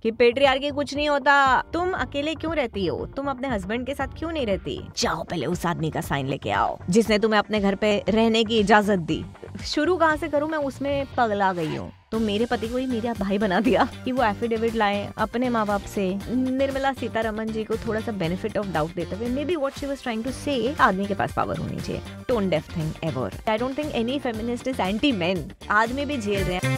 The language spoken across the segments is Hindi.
कि पेट्रियार्की कुछ नहीं होता। तुम अकेले क्यों रहती हो? तुम अपने हस्बैंड के साथ क्यों नहीं रहती? जाओ पहले उस आदमी का साइन लेके आओ जिसने तुम्हें अपने घर पे रहने की इजाजत दी। शुरू कहाँ से करूँ? मैं उसमें पगला गई हूँ। तो मेरे पति को ही मेरा भाई बना दिया कि वो एफिडेविट लाए अपने माँ बाप से। निर्मला सीतारमन जी को थोड़ा सा बेनिफिट ऑफ डाउट देते हुए, maybe what she was trying to say, आदमी के पास पावर होनी चाहिए। Tone deaf thing ever. I don't think any feminist is anti men. आदमी भी झेल रहे हैं।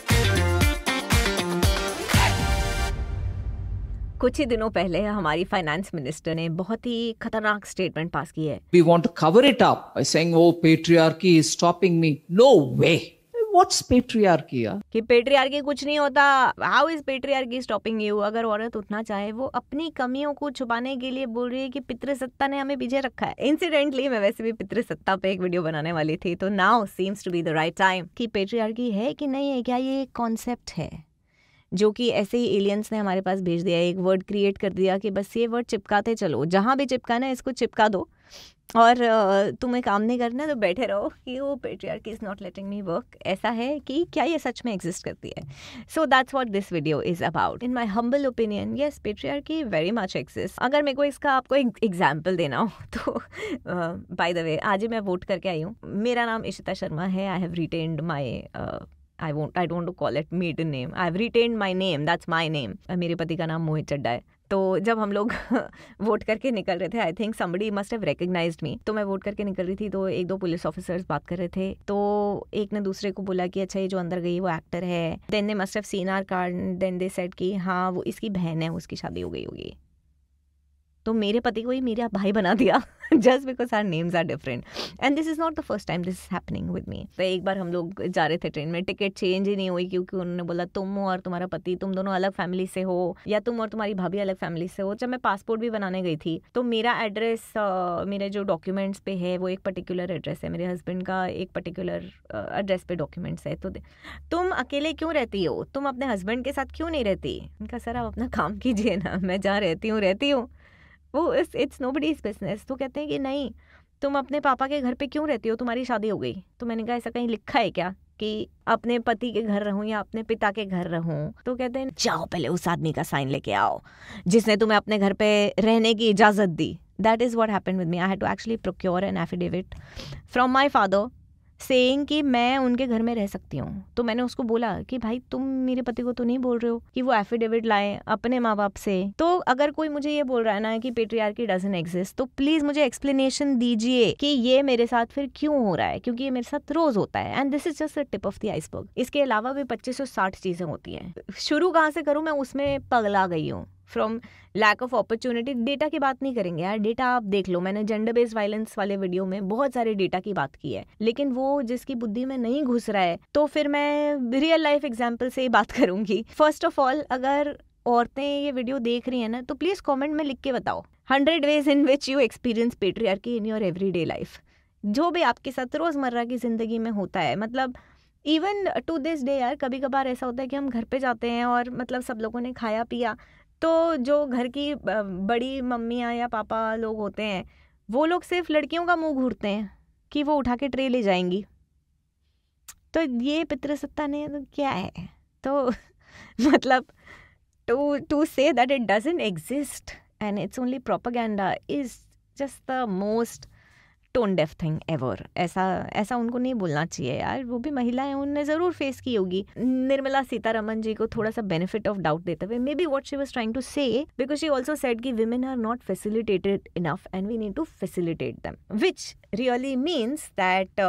कुछ ही दिनों पहले हमारी फाइनेंस मिनिस्टर ने बहुत ही खतरनाक स्टेटमेंट पास की है। We want to cover it up by saying, "Oh, patriarchy is stopping me." No way. What's patriarchy? कि पेट्रियार्की कुछ नहीं होता। How is patriarchy stopping you? अगर औरत उठना चाहे, वो अपनी कमियों को छुपाने के लिए बोल रही है कि पितृसत्ता ने हमें पीछे रखा है। इंसिडेंटली मैं वैसे भी पितृसत्ता पे एक वीडियो बनाने वाली थी, तो now seems to be the right time कि पेट्रियार्की है कि नहीं है, क्या ये एक कॉन्सेप्ट है जो कि ऐसे ही एलियंस ने हमारे पास भेज दिया, एक वर्ड क्रिएट कर दिया कि बस ये वर्ड चिपकाते चलो, जहाँ भी चिपकाना है इसको चिपका दो और तुम्हें काम नहीं करना तो बैठे रहो कि वो patriarchy is not letting me work. ऐसा है कि क्या ये सच में एग्जिस्ट करती है? So that's what this video is about. In my humble opinion, yes, patriarchy very much exist. अगर मेरे को इसका आपको एक एग्जाम्पल देना हो तो बाय द वे आज ही मैं वोट करके आई हूँ। मेरा नाम इशिता शर्मा है। I have retained my I don't want to call it maiden name. I've retained my name. That's my name. मेरे पति का नाम मोहित चड्डा है। तो जब हम लोग वोट करके निकल रहे थे, I think somebody must have recognized me. तो मैं वोट करके निकल रही थी तो एक दो पुलिस ऑफिसर्स बात कर रहे थे, तो एक ने दूसरे को बोला कि अच्छा ये जो अंदर गई वो एक्टर है। Then they must have seen our card. Then they said कि हाँ वो इसकी बहन है, उसकी शादी हो गई होगी। तो मेरे पति को ही मेरा भाई बना दिया just because our names are different. And this is not the first time this is happening with me. तो एक बार हम लोग जा रहे थे ट्रेन में, टिकट चेंज ही नहीं हुई क्योंकि उन्होंने बोला तुम और तुम्हारा पति तुम दोनों अलग फैमिली से हो, या तुम और तुम्हारी भाभी अलग फैमिली से हो। जब मैं पासपोर्ट भी बनाने गई थी तो मेरा एड्रेस मेरे जो डॉक्यूमेंट्स पे है वो एक पर्टिकुलर एड्रेस है, मेरे हस्बैंड का एक पर्टिकुलर एड्रेस पे डॉक्यूमेंट्स है। तो तुम अकेले क्यों रहती हो? तुम अपने हस्बैंड के साथ क्यों नहीं रहती? उनका सर आप अपना काम कीजिए ना, मैं जहाँ रहती हूँ वो इट्स नोबडीज बिजनेस। तो कहते हैं कि नहीं तुम अपने पापा के घर पे क्यों रहती हो, तुम्हारी शादी हो गई। तो मैंने कहा ऐसा कहीं लिखा है क्या कि अपने पति के घर रहूं या अपने पिता के घर रहूं? तो कहते हैं जाओ पहले उस आदमी का साइन लेके आओ जिसने तुम्हें अपने घर पे रहने की इजाजत दी। That is what happened with me. I had to actually procure an affidavit from my father saying कि मैं उनके घर में रह सकती हूँ। तो मैंने उसको बोला कि भाई तुम मेरे पति को तो नहीं बोल रहे हो कि वो एफिडेविट लाए अपने माँ बाप से। तो अगर कोई मुझे ये बोल रहा है ना कि पेट्रियार्की डजंट एग्जिस्ट, तो प्लीज मुझे एक्सप्लेनेशन दीजिए कि ये मेरे साथ फिर क्यों हो रहा है, क्योंकि ये मेरे साथ रोज होता है and this is just the tip of the iceberg. इसके अलावा भी 2560 चीजें होती हैं। शुरू कहाँ से करूँ? मैं उसमें पगला गई हूँ। From lack of opportunity, data की बात नहीं करेंगे यार, डेटा आप देख लो। मैंने जेंडर बेस्ड वायलेंस वाले वीडियो में बहुत सारे डेटा की बात की है, लेकिन वो जिसकी बुद्धि में नहीं घुस रहा है तो फिर मैं रियल लाइफ एग्जाम्पल से ही बात करूंगी। फर्स्ट ऑफ ऑल, अगर औरतें ये वीडियो देख रही हैं ना तो प्लीज कमेंट में लिख के बताओ 100 ways in which you experience patriarchy in your everyday life। जो भी आपके साथ रोजमर्रा की जिंदगी में होता है, मतलब इवन टू दिस डे यार, कभी कभार ऐसा होता है कि हम घर पे जाते हैं और मतलब सब लोगों ने खाया पिया, तो जो घर की बड़ी मम्मियाँ या पापा लोग होते हैं वो लोग सिर्फ लड़कियों का मुंह घूरते हैं कि वो उठा के ट्रे ले जाएंगी। तो ये पितृसत्ता ने तो क्या है? तो मतलब to say that it doesn't exist and it's only propaganda is just the most tone deaf thing ever. ऐसा उनको नहीं बोलना चाहिए यार। वो भी महिला है, उनने ज़रूर फेस की होगी। निर्मला सीतारमन जी को थोड़ा सा बेनिफिट ऑफ डाउट देते हुए, maybe what she was trying to say, because she also said कि women are not facilitated enough and we need to facilitate them, which really means that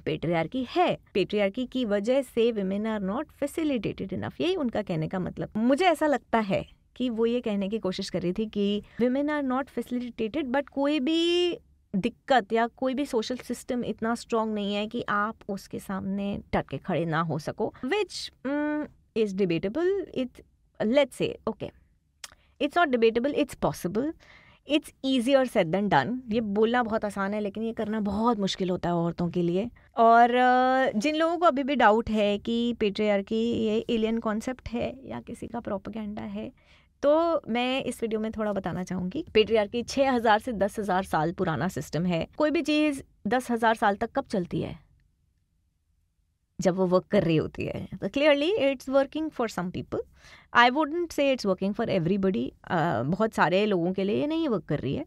patriarchy है। पेट्रियार्की की वजह से women are not facilitated enough, यही उनका कहने का मतलब। मुझे ऐसा लगता है कि वो ये कहने की कोशिश कर रही थी कि women are not facilitated, but कोई भी दिक्कत या कोई भी सोशल सिस्टम इतना स्ट्रांग नहीं है कि आप उसके सामने डट के खड़े ना हो सको, which is debatable. Let's say okay, it's not debatable, it's possible, it's easier said than done. ये बोलना बहुत आसान है लेकिन ये करना बहुत मुश्किल होता है औरतों के लिए। और जिन लोगों को अभी भी डाउट है कि पेट्रियार्की ये एलियन कॉन्सेप्ट है या किसी का प्रोपेगेंडा है, तो मैं इस वीडियो में थोड़ा बताना चाहूँगी। पेट्रियार्की 6000 से 10,000 साल पुराना सिस्टम है। कोई भी चीज़ 10,000 साल तक कब चलती है? जब वो वर्क कर रही होती है। तो clearly it's working for some people, I wouldn't say it's working for everybody. बहुत सारे लोगों के लिए ये नहीं वर्क कर रही है,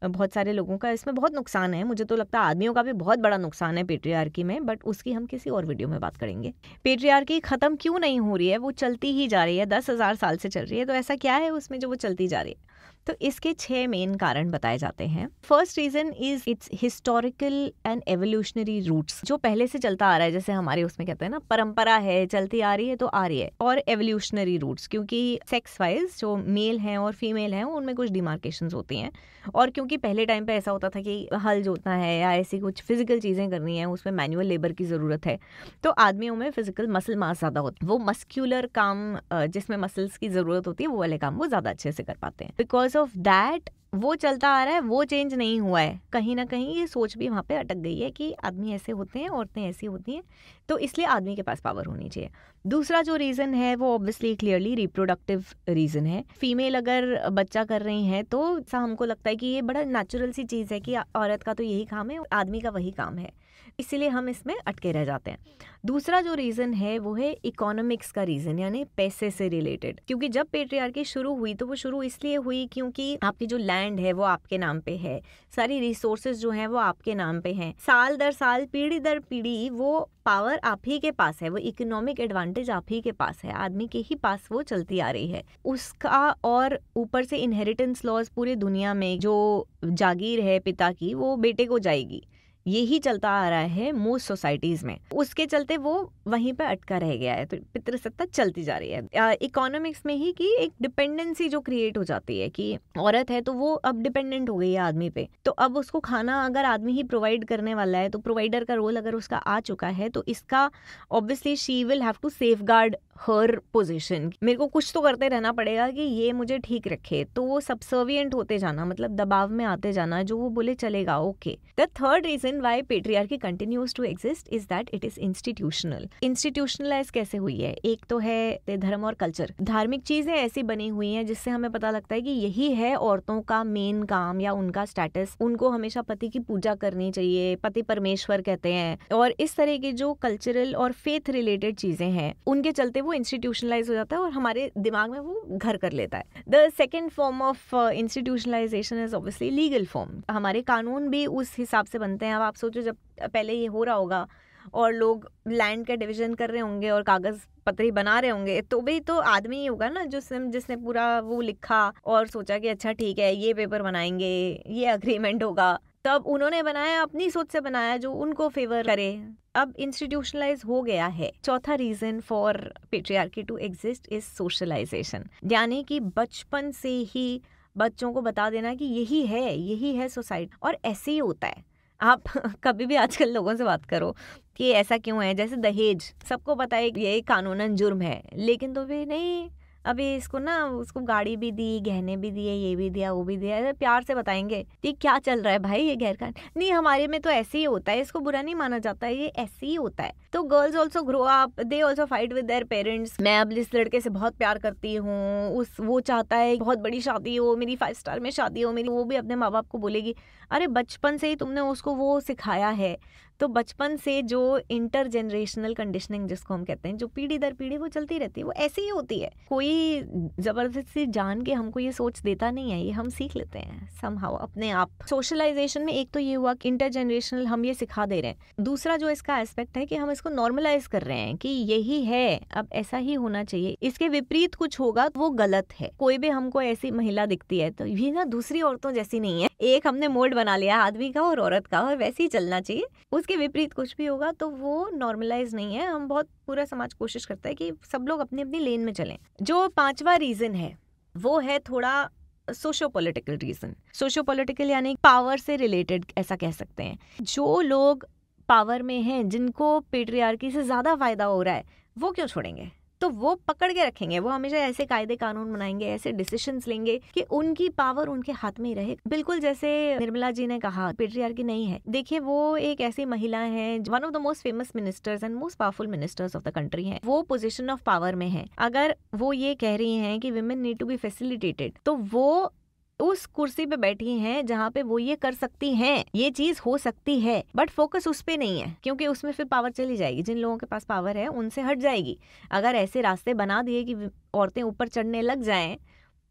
बहुत सारे लोगों का इसमें बहुत नुकसान है। मुझे तो लगता है आदमियों का भी बहुत बड़ा नुकसान है पेट्रियार्की में, बट उसकी हम किसी और वीडियो में बात करेंगे। पेट्रियार्की खत्म क्यों नहीं हो रही है, वो चलती ही जा रही है, 10,000 साल से चल रही है। तो ऐसा क्या है उसमें जो वो चलती जा रही है? तो इसके 6 मेन कारण बताए जाते हैं। First reason is it's historical and evolutionary roots, जो पहले से चलता आ रहा है, जैसे हमारे उसमें कहते हैं ना, परंपरा है, चलती आ रही है तो आ रही है। और एवोल्यूशनरी रूट्स, क्योंकि सेक्स वाइज जो मेल हैं और फीमेल हैं उनमें कुछ डिमार्केशंस होती हैं, और क्योंकि पहले टाइम पे ऐसा होता था कि हल जोतना है या ऐसी कुछ फिजिकल चीज़ें करनी है, उसमें मैनुअल लेबर की ज़रूरत है, तो आदमियों में फिजिकल मसल मास ज़्यादा होता है। वो मस्क्यूलर काम जिसमें मसल्स की ज़रूरत होती है वो वाले काम वो ज़्यादा अच्छे से कर पाते हैं। बिकॉज ऑफ दैट वो चलता आ रहा है, वो चेंज नहीं हुआ है। कहीं ना कहीं ये सोच भी वहाँ पे अटक गई है कि आदमी ऐसे होते हैं, औरतें ऐसी होती हैं, तो इसलिए आदमी के पास पावर होनी चाहिए। दूसरा जो रीज़न है वो ऑब्वियसली क्लियरली रिप्रोडक्टिव रीज़न है। फीमेल अगर बच्चा कर रही हैं तो ऐसा हमको लगता है कि ये बड़ा नेचुरल सी चीज़ है कि औरत का तो यही काम है, आदमी का वही काम है, इसीलिए हम इसमें अटके रह जाते हैं। दूसरा जो रीज़न है वो है इकोनॉमिक्स का रीज़न, यानी पैसे से रिलेटेड। क्योंकि जब पेट्रियार्की शुरू हुई तो वो शुरू इसलिए हुई क्योंकि आपकी जो लैंड है वो आपके नाम पे है, सारी रिसोर्सेज जो हैं वो आपके नाम पे हैं, साल दर साल पीढ़ी दर पीढ़ी वो पावर आप ही के पास है, वो इकोनॉमिक एडवांटेज आप ही के पास है, आदमी के ही पास वो चलती आ रही है उसका। और ऊपर से इनहेरिटेंस लॉज पूरी दुनिया में, जो जागीर है पिता की वो बेटे को जाएगी, यही चलता आ रहा है मोस्ट सोसाइटीज में। उसके चलते वो वहीं पे अटका रह गया है, तो पितृसत्ता चलती जा रही है। इकोनॉमिक्स में ही कि एक डिपेंडेंसी जो क्रिएट हो जाती है कि औरत है तो वो अब डिपेंडेंट हो गई है आदमी पे, तो अब उसको खाना अगर आदमी ही प्रोवाइड करने वाला है, तो प्रोवाइडर का रोल अगर उसका आ चुका है, तो इसका obviously she will have to safeguard her position. मेरे को कुछ तो करते रहना पड़ेगा कि ये मुझे ठीक रखे, तो वो सबसर्विएंट होते जाना, मतलब दबाव में आते जाना, जो वो बोले चलेगा, okay. The third reason why patriarchy continues to exist is that it is institutional. Institutionalize कैसे हुई है? एक तो है धर्म और कल्चर, धार्मिक चीजें ऐसी बनी हुई हैं जिससे हमें पता लगता है कि यही है औरतों का मेन काम या उनका स्टेटस, उनको हमेशा पति की पूजा करनी चाहिए, पति परमेश्वर कहते हैं, और इस तरह की जो कल्चरल और फेथ रिलेटेड चीजें हैं उनके चलते वो इंस्टीट्यूशनलाइज हो जाता है और हमारे दिमाग में वो घर कर लेता है। The second form of institutionalization is obviously legal form. हमारे कानून भी उस हिसाब से बनते हैं। अब आप सोचो, जब पहले ये हो रहा होगा और लोग लैंड का डिवीजन कर रहे होंगे और कागज पत्री बना रहे होंगे, तो भी तो आदमी ही होगा ना जिसने पूरा वो लिखा और सोचा कि अच्छा ठीक है ये पेपर बनाएंगे, ये अग्रीमेंट होगा, तब उन्होंने बनाया, अपनी सोच से बनाया जो उनको फेवर करे। अब इंस्टीट्यूशनलाइज हो गया है। चौथा reason for patriarchy to exist is socialization, यानी कि बचपन से ही बच्चों को बता देना कि यही है सोसाइटी और ऐसे ही होता है। आप कभी भी आजकल लोगों से बात करो कि ऐसा क्यों है, जैसे दहेज, सबको पता है ये कानूनन जुर्म है, लेकिन तो भी नहीं, अभी इसको ना उसको गाड़ी भी दी, गहने भी दिए, ये भी दिया, वो भी दिया, ऐसे प्यार से बताएंगे कि क्या चल रहा है भाई, ये गैर कानूनी नहीं, हमारे में तो ऐसे ही होता है, इसको बुरा नहीं माना जाता है, ये ऐसे ही होता है। तो girls also grow up, they also fight with their parents. मैं अब इस लड़के से बहुत प्यार करती हूँ, वो चाहता है बहुत बड़ी शादी हो, मेरी 5 स्टार में शादी हो मेरी, वो भी अपने माँ बाप को बोलेगी। अरे बचपन से ही तुमने उसको वो सिखाया है, तो बचपन से जो इंटरजेनरेशनल कंडीशनिंग जिसको हम कहते हैं, जो पीढ़ी दर पीढ़ी वो चलती रहती है, वो ऐसी ही होती है। कोई जबरदस्ती जान के हमको ये सोच देता नहीं है, ये हम सीख लेते हैं समहाउ अपने आप। सोशलाइजेशन में एक तो ये हुआ कि इंटरजेनरेशनल हम ये सिखा दे रहे हैं। दूसरा जो इसका एस्पेक्ट है कि हम इसको नॉर्मलाइज कर रहे हैं कि यही है, अब ऐसा ही होना चाहिए, इसके विपरीत कुछ होगा तो वो गलत है। कोई भी हमको ऐसी महिला दिखती है तो ये ना दूसरी औरतों जैसी नहीं है, एक हमने मोल्ड बना लिया आदमी का और औरत का और वैसे ही चलना चाहिए, उसके विपरीत कुछ भी होगा तो वो नॉर्मलाइज नहीं है। हम बहुत, पूरा समाज कोशिश करता है कि सब लोग अपनी अपनी लेन में चलें। जो पांचवा रीजन है वो है थोड़ा socio political reason. Socio political यानी पावर से रिलेटेड ऐसा कह सकते हैं। जो लोग पावर में हैं, जिनको पेट्रियार्की से ज्यादा फायदा हो रहा है, वो क्यों छोड़ेंगे? तो वो पकड़ के रखेंगे, वो हमेशा ऐसे कायदे कानून बनाएंगे, ऐसे डिसीजंस लेंगे कि उनकी पावर उनके हाथ में ही रहे। बिल्कुल जैसे निर्मला जी ने कहा, पेट्रियार्की नहीं है। देखिए वो एक ऐसी महिला है, one of the most famous ministers and most powerful ministers of the country है, वो पोजीशन ऑफ पावर में है। अगर वो ये कह रही हैं कि women need to be facilitated, तो वो उस कुर्सी पे बैठी हैं जहाँ पे वो ये कर सकती हैं, ये चीज हो सकती है, बट फोकस उस पे नहीं है, क्योंकि उसमें फिर पावर चली जाएगी। जिन लोगों के पास पावर है उनसे हट जाएगी। अगर ऐसे रास्ते बना दिए कि औरतें ऊपर चढ़ने लग जाएं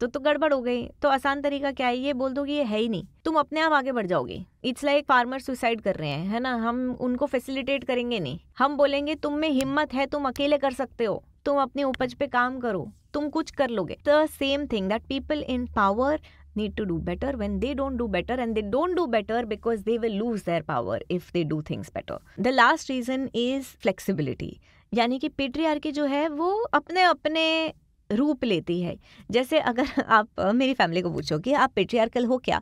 तो गड़बड़ हो गई। तो आसान तरीका क्या है, ये बोल दो कि ये है ही नहीं, तुम अपने आप आगे बढ़ जाओगे। इट्स लाइक फार्मर सुसाइड कर रहे हैं, है ना, हम उनको फैसिलिटेट करेंगे नहीं, हम बोलेंगे तुम में हिम्मत है, तुम अकेले कर सकते हो, तुम अपनी उपज पे काम करो, तुम कुछ कर लोगे। The same thing that people in power need to do better when they don't do better, and they don't do better because they will lose their power if they do things better. The last reason is flexibility, यानी कि पेट्रियार्की जो है वो अपने अपने रूप लेती है। जैसे अगर आप मेरी फैमिली को पूछो कि आप पेट्रियार्कल हो क्या,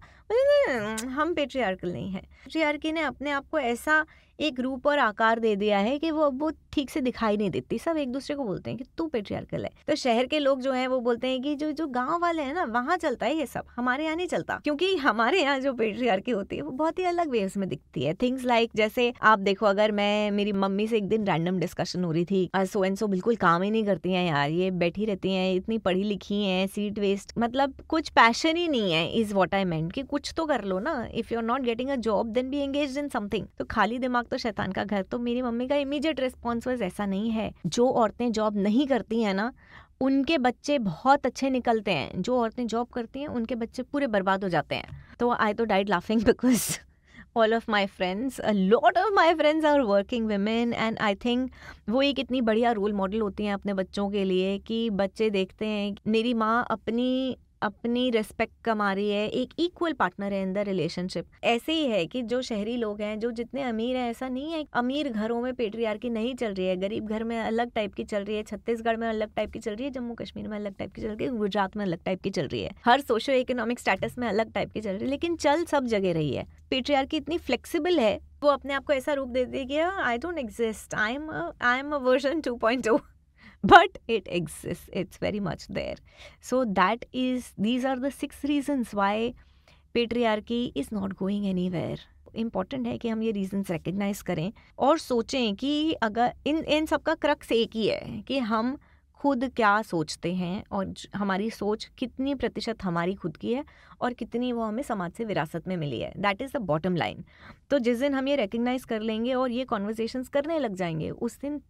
हम पेट्रियार्कल नहीं है। पेट्रियार्की ने अपने आप को ऐसा एक रूप और आकार दे दिया है कि वो ठीक से दिखाई नहीं देती। सब एक दूसरे को बोलते हैं कि तू पेट्रियार्कल है। तो शहर के लोग जो हैं वो बोलते हैं कि जो गांव वाले हैं ना, वहाँ चलता है ये सब, हमारे यहाँ नहीं चलता। क्योंकि हमारे यहाँ जो पेट्रियार्की होती है वो बहुत ही अलग वेज में दिखती है। थिंग्स लाइक जैसे आप देखो, अगर मेरी मम्मी से एक दिन रैंडम डिस्कशन हो रही थी, सो एंड सो बिल्कुल काम ही नहीं करती हैं यार, ये बैठी रहती हैं, इतनी पढ़ी लिखी हैं, सीट वेस्ट, मतलब कुछ पैशन ही नहीं है, इज व्हाट आई मेंट, कि कुछ तो कर लो ना। If you are not getting a job then be engaged in something. तो खाली दिमाग तो शैतान का घर। तो मेरी मम्मी का इमीडिएट रिस्पॉन्स वाज ऐसा नहीं है। जो औरतें जॉब नहीं करती हैं ना, उनके बच्चे बहुत अच्छे निकलते हैं। जो औरतें जॉब करती हैं उनके बच्चे पूरे बर्बाद हो जाते हैं। तो आई तो died laughing because all of my friends, a lot of my friends are working women, and I think वो एक इतनी बढ़िया रोल मॉडल होती हैं अपने बच्चों के लिए कि बच्चे देखते हैं मेरी माँ अपनी रिस्पेक्ट कमा रही है, एक इक्वल पार्टनर है इन द रिलेशनशिप। ऐसे ही है कि जो शहरी लोग हैं, जो जितने अमीर हैं, ऐसा नहीं है अमीर घरों में पेट्रियार्की नहीं चल रही है, गरीब घर में अलग टाइप की चल रही है, छत्तीसगढ़ में अलग टाइप की चल रही है, जम्मू कश्मीर में अलग टाइप की चल रही है, गुजरात में अलग टाइप की चल रही है, हर सोशो इकोनॉमिक स्टेटस में अलग टाइप की चल रही है, लेकिन चल सब जगह रही है। पेट्रियार्की इतनी फ्लेक्सिबल है, वो अपने आप को ऐसा रूप देती है कि I don't exist, I am a version 2.0, but it exists, it's very much there. So these are the 6 reasons why patriarchy is not going anywhere. Important है कि हम ये रीजंस रिकग्नाइज करें और सोचें कि अगर इन सब का क्रक्स एक ही है कि हम खुद क्या सोचते हैं और हमारी सोच कितनी प्रतिशत हमारी खुद की है और कितनी वो हमें समाज से विरासत में मिली है। That is the bottom line. तो जिस दिन हम ये रिकग्नाइज कर लेंगे और ये कॉन्वर्सेशंस करने लग जाएंगे, उस दिन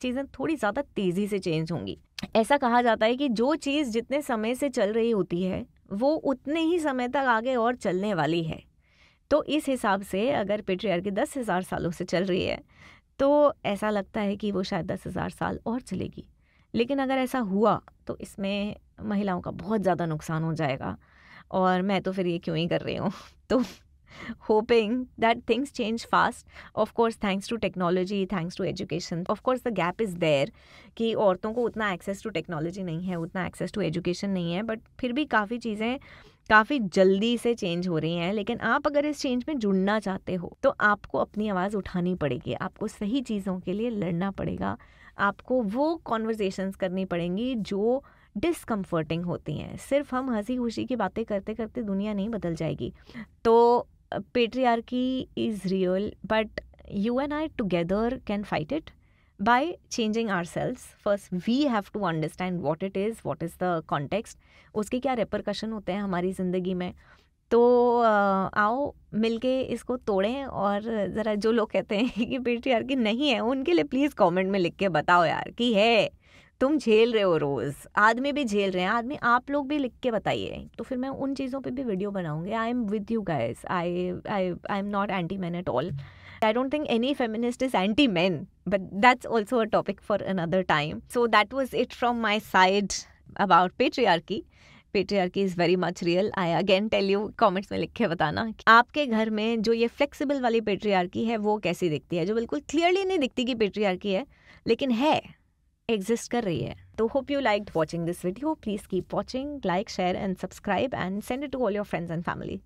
चीज़ें थोड़ी ज़्यादा तेज़ी से चेंज होंगी। ऐसा कहा जाता है कि जो चीज़ जितने समय से चल रही होती है वो उतने ही समय तक आगे और चलने वाली है। तो इस हिसाब से अगर पेट्रियार्की 10,000 सालों से चल रही है तो ऐसा लगता है कि वो शायद 10,000 साल और चलेगी। लेकिन अगर ऐसा हुआ तो इसमें महिलाओं का बहुत ज़्यादा नुकसान हो जाएगा, और मैं तो फिर ये क्यों ही कर रही हूँ। तो hoping that things change fast, of course thanks to technology, thanks to education. Of course the gap is there कि औरतों को उतना access to technology नहीं है, उतना access to education नहीं है, but फिर भी काफ़ी चीज़ें काफ़ी जल्दी से चेंज हो रही हैं। लेकिन आप अगर इस चेंज में जुड़ना चाहते हो तो आपको अपनी आवाज़ उठानी पड़ेगी, आपको सही चीज़ों के लिए लड़ना पड़ेगा, आपको वो कॉन्वर्सेशंस करनी पड़ेंगी जो डिसकम्फर्टिंग होती हैं। सिर्फ हम हंसी खुशी की बातें करते करते दुनिया नहीं बदल जाएगी। तो patriarchy is real, but you and I together can fight it by changing ourselves. First we have to understand what it is, what is the context, उसके क्या repercussion होते हैं हमारी ज़िंदगी में। तो आओ मिलके इसको तोड़ें। और ज़रा जो लोग कहते हैं कि पेट्रियार्की नहीं है, उनके लिए प्लीज़ कमेंट में लिख के बताओ यार कि है, तुम झेल रहे हो, रोज़ आदमी भी झेल रहे हैं, आदमी आप लोग भी लिख के बताइए, तो फिर मैं उन चीज़ों पे भी वीडियो बनाऊंगी। I am with you guys, I am not anti man at all. I don't think any feminist is anti man, but that's also a topic for another time. So that was it from my side about patriarchy. Patriarchy is very much real. I again tell you, comments में लिख के बताना आपके घर में जो ये फ्लेक्सिबल वाली पेट्रियार्की है वो कैसी दिखती है, जो बिल्कुल क्लियरली नहीं दिखती कि पेट्रियार्की है लेकिन है, एग्जिस्ट कर रही है। तो hope you liked watching this video. Please keep watching, like, share and subscribe and send it to all your friends and family.